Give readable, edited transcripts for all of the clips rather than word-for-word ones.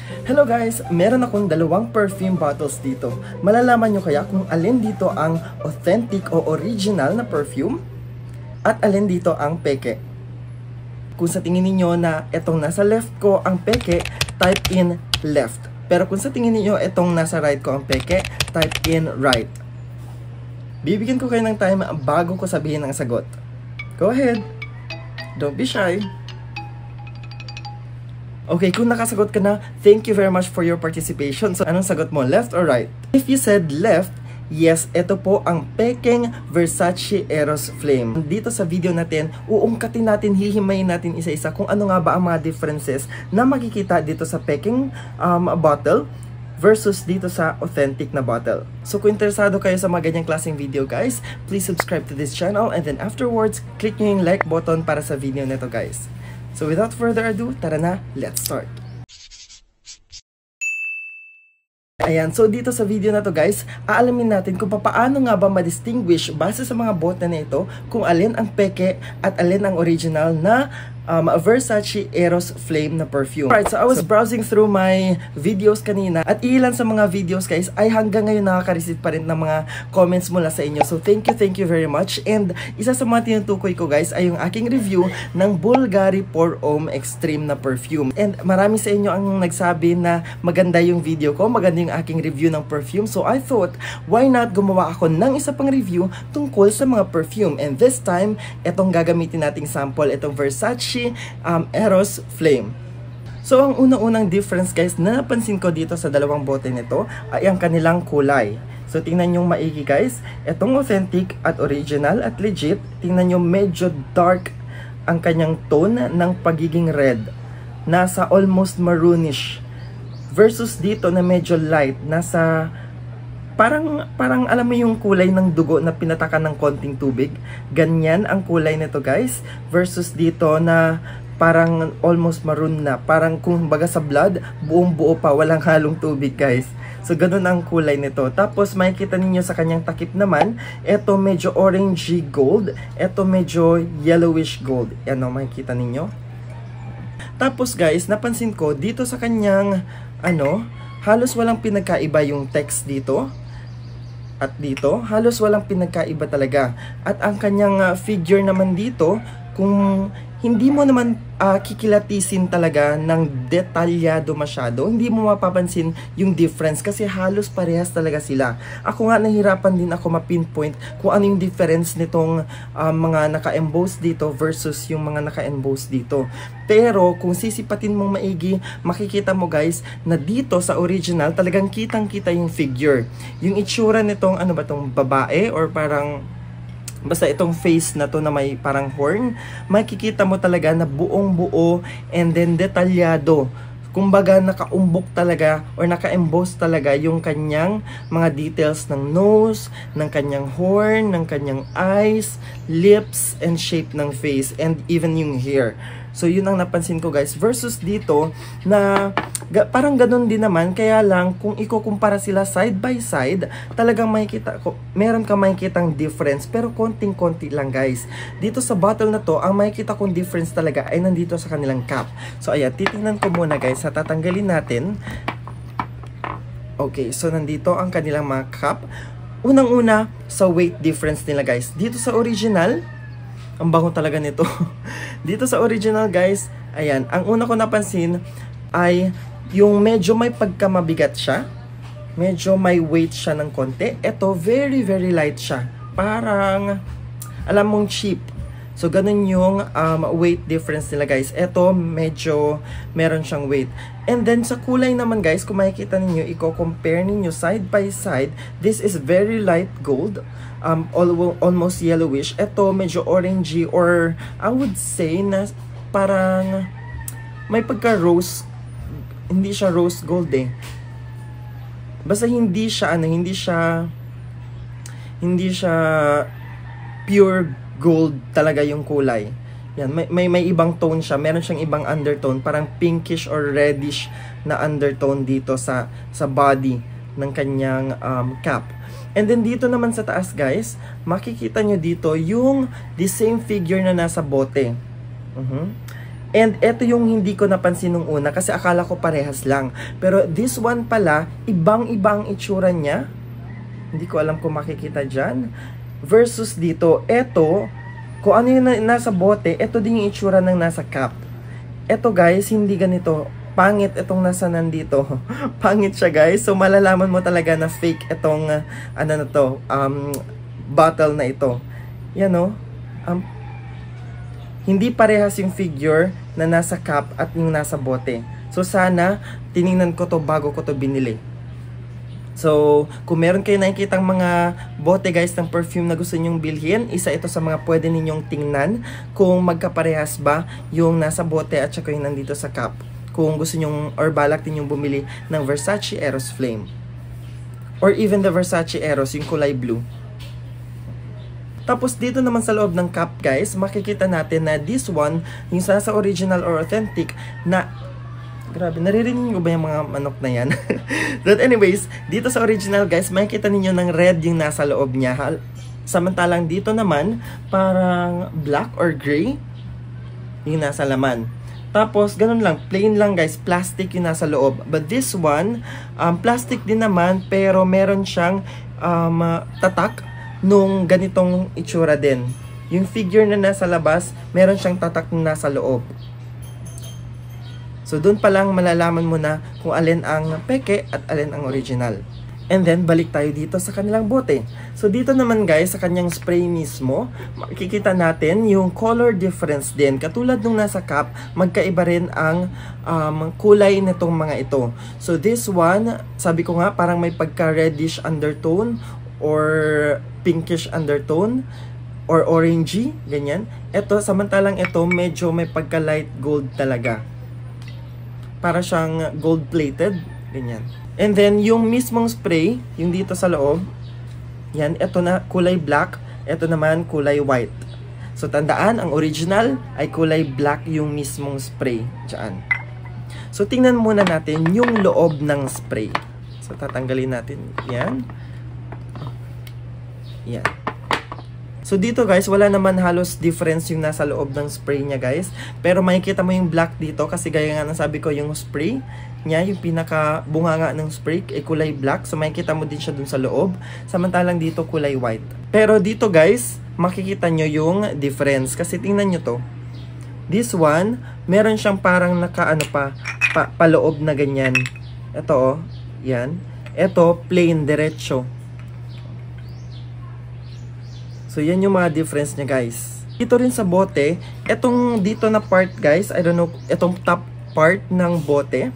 Hello guys! Meron akong dalawang perfume bottles dito. Malalaman nyo kaya kung alin dito ang authentic o original na perfume? At alin dito ang peke? Kung sa tingin niyo na itong nasa left ko ang peke, type in left. Pero kung sa tingin niyo itong nasa right ko ang peke, type in right. Bibigyan ko kayo ng time bago ko sabihin ang sagot. Go ahead! Don't be shy! Okay, kung nakasagot ka na, thank you very much for your participation. So, anong sagot mo? Left or right? If you said left, yes, ito po ang pekeng Versace Eros Flame. Dito sa video natin, uungkatin natin, hihimayin natin isa-isa kung ano nga ba ang mga differences na makikita dito sa pekeng bottle versus dito sa authentic na bottle. So kung interesado kayo sa mga ganyang klaseng video guys, please subscribe to this channel and then afterwards, click nyo yung like button para sa video nito guys. So without further ado, tara na, let's start! Ayan, so dito sa video na to guys, aalamin natin kung paano nga ba ma-distinguish base sa mga bote na ito kung alin ang peke at alin ang original na Versace Eros Flame na perfume. Alright, so I was browsing through my videos kanina at ilan sa mga videos guys ay hanggang ngayon nakaka-receive pa rin ng mga comments mula sa inyo. So thank you very much. And isa sa mga tinutukoy ko guys ay yung aking review ng Bulgari Pour Homme Extreme na perfume. And marami sa inyo ang nagsabi na maganda yung video ko, maganda yung aking review ng perfume. So I thought, why not gumawa ako ng isa pang review tungkol sa mga perfume. And this time, itong gagamitin nating sample, itong Versace Eros Flame. So ang unang-unang difference guys na napansin ko dito sa dalawang bote nito ay ang kanilang kulay. So tingnan nyo maigi guys, itong authentic at original at legit, tingnan nyo medyo dark ang kanyang tone ng pagiging red. Nasa almost maroonish. Versus dito na medyo light, nasa parang alam mo yung kulay ng dugo na pinatakan ng konting tubig. Ganyan ang kulay nito guys. Versus dito na parang almost maroon na. Parang kung baga sa blood, buong buo pa, walang halong tubig guys. So ganun ang kulay nito. Tapos makikita ninyo sa kanyang takip naman, ito medyo orangey gold. Ito medyo yellowish gold. Yan o, makikita ninyo. Tapos guys, napansin ko dito sa kanyang halos walang pinagkaiba yung text dito. At dito, halos walang pinagkaiba talaga. At ang kanyang figure naman dito, kung hindi mo naman kikilatisin talaga ng detalyado masyado, hindi mo mapapansin yung difference kasi halos parehas talaga sila. Ako nga nahirapan din ako ma-pinpoint kung ano yung difference nitong mga naka-emboss dito versus yung mga naka-emboss dito. Pero kung sisipatin mong maigi, makikita mo guys na dito sa original talagang kitang-kita yung figure. Yung itsura nitong tong babae or parang basta itong face na to na may parang horn, makikita mo talaga na buong buo and then detalyado. Kumbaga nakaumbok talaga or naka-emboss talaga yung kanyang mga details ng nose, ng kanyang horn, ng kanyang eyes, lips, and shape ng face, and even yung hair. So yun ang napansin ko guys. Versus dito na parang ganun din naman. Kaya lang kung ikukumpara sila side by side, talagang makikita ko, meron ka makikitang difference. Pero konting-konti lang guys. Dito sa bottle na to, ang makikita kong difference talaga ay nandito sa kanilang cap. So ayan, titingnan ko muna guys. Tatanggalin natin. Okay, so nandito ang kanilang mga cap. Unang-una, sa weight difference nila guys. Dito sa original, ang bango talaga nito. Dito sa original guys, ayan, ang una ko napansin ay yung medyo may pagkamabigat siya. Medyo may weight siya ng konti. Ito, very light siya. Parang, alam mong cheap. So, ganun yung weight difference nila guys. Ito, medyo meron siyang weight. And then, sa kulay naman guys, kung makikita ninyo, i-compare ninyo side by side, this is very light gold. Almost yellowish. Ito, medyo orangey or I would say na parang may pagka-rose. Hindi siya rose gold eh. Basta hindi siya, hindi siya pure gold talaga yung kulay. Yan, may ibang tone siya. Meron siyang ibang undertone, parang pinkish or reddish na undertone dito sa body ng kanyang cap. And then dito naman sa taas guys, makikita nyo dito yung the same figure na nasa bote. And ito yung hindi ko napansin nung una kasi akala ko parehas lang. Pero this one pala, ibang-ibang itsura niya. Hindi ko alam kung makikita dyan. Versus dito, ito, kung ano yung nasa bote, ito din yung itsura ng nasa cup. Ito guys, hindi ganito. Pangit itong nasa nandito. Pangit siya guys. So malalaman mo talaga na fake itong, bottle na ito. Yan o. Hindi parehas yung figure na nasa cup at yung nasa bote. So sana, tiningnan ko to bago ko to binili. So, kung meron kayo nakikitang mga bote guys ng perfume na gusto nyong bilhin, isa ito sa mga pwede ninyong tingnan kung magkaparehas ba yung nasa bote at saka yung nandito sa cup. Kung gusto nyong or balak ninyong bumili ng Versace Eros Flame. Or even the Versace Eros, yung kulay blue. Tapos dito naman sa loob ng cup guys, makikita natin na this one, yung sa original or authentic na, grabe, naririnig nyo ba yung mga manok na yan? But anyways, dito sa original guys, makikita ninyo ng red yung nasa loob niya. Samantalang dito naman, parang black or gray yung nasa laman. Tapos, ganun lang, plain lang guys, plastic yung nasa loob. But this one, plastic din naman, pero meron siyang tatak nung ganitong itsura din. Yung figure na nasa labas, meron siyang tatak na nasa loob. So, dun pa lang malalaman mo na kung alin ang peke at alin ang original. And then, balik tayo dito sa kanilang bote. So, dito naman guys, sa kanyang spray mismo, makikita natin yung color difference din. Katulad nung nasa cup, magkaiba rin ang kulay nitong mga ito. So, this one, sabi ko nga, parang may pagka-reddish undertone or pinkish undertone or orangey, ganyan. Ito, samantalang ito, medyo may pagka-light gold talaga. Para siyang gold-plated, ganyan. And then, yung mismong spray, yung dito sa loob, yan, ito na kulay black, ito naman kulay white. So, tandaan, ang original ay kulay black yung mismong spray. Diyan. So, tingnan muna natin yung loob ng spray. So, tatanggalin natin yan. Yan. So, dito guys, wala naman halos difference yung nasa loob ng spray niya guys. Pero makikita mo yung black dito kasi gaya nga nasabi ko yung spray niya, yung pinaka bunganga ng spray ay kulay black. So, makikita mo din siya dun sa loob. Samantalang dito kulay white. Pero dito guys, makikita nyo yung difference. Kasi tingnan nyo to. This one, meron siyang parang nakaano paloob na ganyan. Ito oh, yan. Ito, plain, diretso. So, yan yung mga difference niya guys. Ito rin sa bote, etong dito na part guys, I don't know, etong top part ng bote,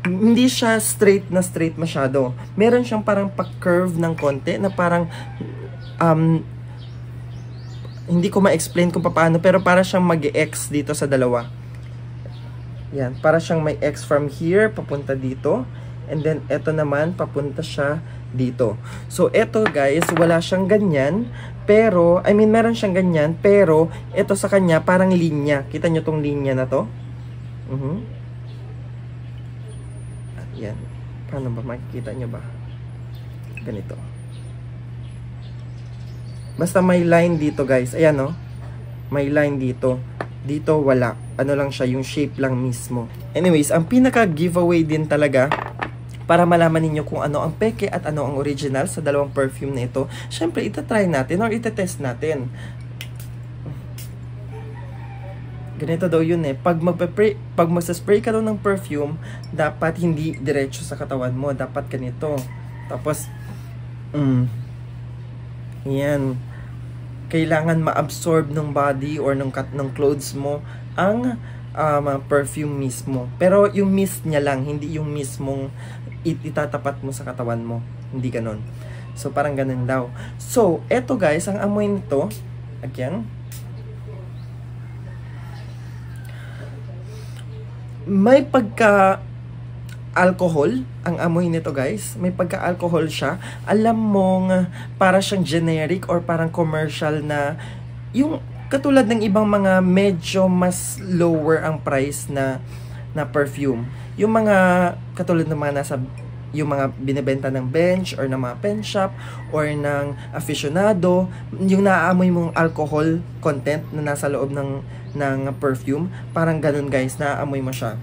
hindi siya straight masyado. Meron siyang parang pa-curve ng konti na parang hindi ko ma-explain kung paano, pero para siyang mag-X dito sa dalawa. Yan, para siyang may X from here papunta dito, and then eto naman papunta siya dito. So eto guys, wala siyang ganyan, pero I mean meron siyang ganyan, pero eto sa kanya parang linya. Kita nyo tong linya na to? Yan. Paano ba? Makikita nyo ba? Ganito. Basta may line dito guys. Ayan no? May line dito. Dito wala. Ano lang siya, yung shape lang mismo. Anyways, ang pinaka giveaway din talaga para malaman ninyo kung ano ang peke at ano ang original sa dalawang perfume na ito. Syempre, itatry natin or itetest natin. Ganito daw yun eh. Pag magsaspray ka daw ng perfume, dapat hindi diretso sa katawan mo. Dapat ganito. Tapos, yan. Kailangan ma-absorb ng body or ng clothes mo ang perfume mismo. Pero yung mist niya lang, hindi yung mismong itatapat mo sa katawan mo. Hindi ganon. So, parang ganon daw. So, eto guys, ang amoy nito, again, may pagka-alcohol ang amoy nito guys. May pagka-alcohol siya. Alam mong para siyang generic or parang commercial na yung katulad ng ibang mga medyo mas lower ang price na perfume. Yung mga katulad ng mga nasa yung mga binebenta ng bench or ng mga pen shop or ng aficionado, yung naaamoy mong alcohol content na nasa loob ng ng perfume. Parang ganun guys, naaamoy mo siya.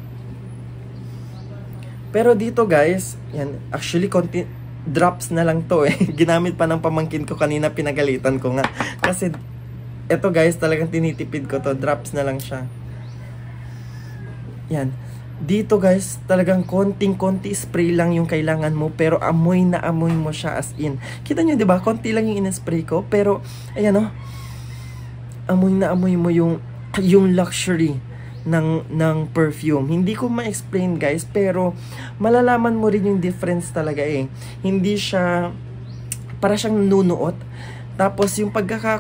Pero dito guys, yan, actually konti drops na lang to eh. Ginamit pa ng pamangkin ko kanina, pinagalitan ko nga. Kasi eto guys, talagang tinitipid ko to, drops na lang siya. Yan. Dito guys, talagang konting-konti spray lang yung kailangan mo, pero amoy na amoy mo siya as in. Kita nyo 'di ba? Konti lang yung in-spray ko, pero ayan oh. Amoy na amoy mo yung luxury ng perfume. Hindi ko ma-explain guys, pero malalaman mo rin yung difference talaga eh. Hindi siya para siyang nunuot. Tapos yung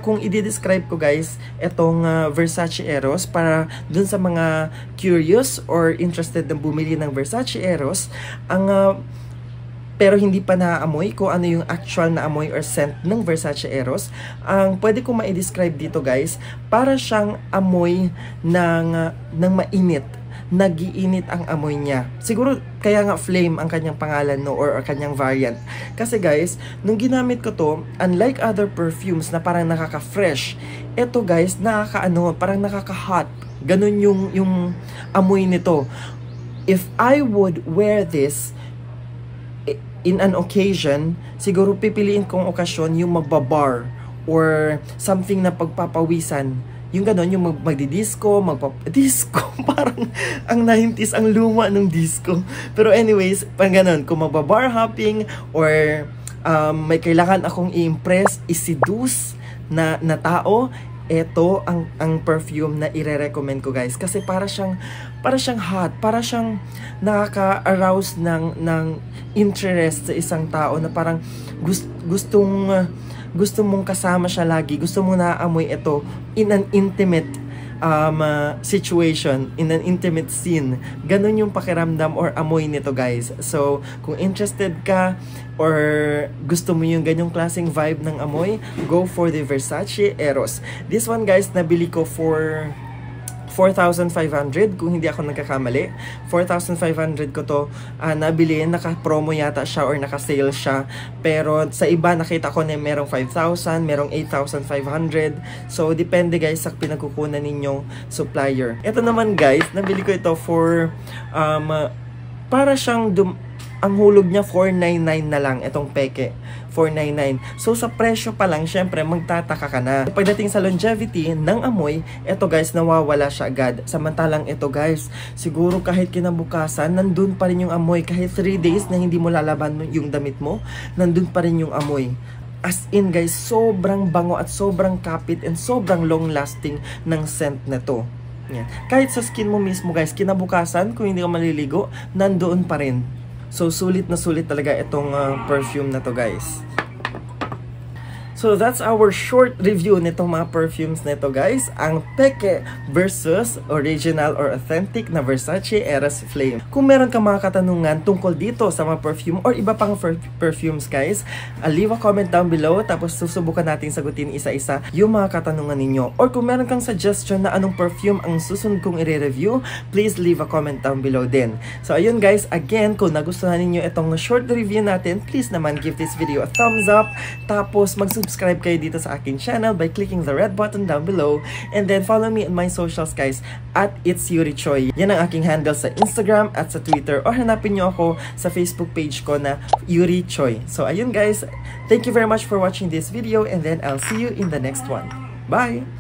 kung i-describe ko guys, etong Versace Eros, para dun sa mga curious or interested na bumili ng Versace Eros, pero hindi pa naaamoy kung ano yung actual na amoy or scent ng Versace Eros, ang pwede ko ma-describe dito guys, para siyang amoy ng mainit. Nag-iinit ang amoy niya. Siguro kaya nga Flame ang kanyang pangalan no, or kanyang variant. Kasi guys, nung ginamit ko to, unlike other perfumes na parang nakaka-fresh, eto guys, parang nakaka-hot. Ganun yung amoy nito. If I would wear this in an occasion, siguro pipiliin kong okasyon yung magbabar or something na pagpapawisan. Yung gano'n, yung magdi-disco, disco, parang ang 90s, ang luma ng disco. Pero anyways, parang gano'n, kung magbabar hopping or may kailangan akong i-impress, i-seduce na tao, eto ang perfume na ire-recommend ko guys. Kasi para siyang hot, para siyang nakaka-arouse ng interest sa isang tao na parang gusto mong kasama siya lagi, gusto mo naamoy ito in an intimate situation, in an intimate scene. Ganon yung pakiramdam or amoy nito guys. So, kung interested ka or gusto mo yung ganyong klaseng vibe ng amoy, go for the Versace Eros. This one guys, nabili ko for 4,500 kung hindi ako nagkakamali. 4,500 ko to nabili, naka-promo yata siya or naka-sale siya. Pero sa iba nakita ko na merong 5,000, merong 8,500. So depende guys sa pinagkukunan ninyong supplier. Ito naman guys, nabili ko ito for para siyang ang hulog niya 499 na lang itong peke. 499. So sa presyo pa lang, syempre magtataka ka na. Pagdating sa longevity ng amoy, ito guys, nawawala siya agad. Samantalang ito guys, siguro kahit kinabukasan, nandun pa rin yung amoy. Kahit 3 days na hindi mo lalaban yung damit mo, nandun pa rin yung amoy. As in guys, sobrang bango at sobrang kapit and sobrang long lasting ng scent na to. Yan. Kahit sa skin mo mismo guys, kinabukasan, kung hindi ka maliligo, nandoon pa rin. So, sulit na sulit talaga itong perfume na to guys. So, that's our short review nitong mga perfumes nito guys. Ang peke versus original or authentic na Versace Eros Flame. Kung meron ka mga katanungan tungkol dito sa mga perfume or iba pang perfumes guys, leave a comment down below. Tapos susubukan natin sagutin isa-isa yung mga katanungan ninyo. Or kung meron kang suggestion na anong perfume ang susunod kong i-review, please leave a comment down below din. So, ayun guys, again, kung nagustuhan ninyo itong short review natin, please naman give this video a thumbs up. Tapos mag-subscribe kayo dito sa aking channel by clicking the red button down below, and then follow me on my socials guys at It's Yuri Choi. Yan ang aking handle sa Instagram at sa Twitter, or hanapin nyo ako sa Facebook page ko na Yuri Choi. So ayun guys, thank you very much for watching this video, and then I'll see you in the next one. Bye!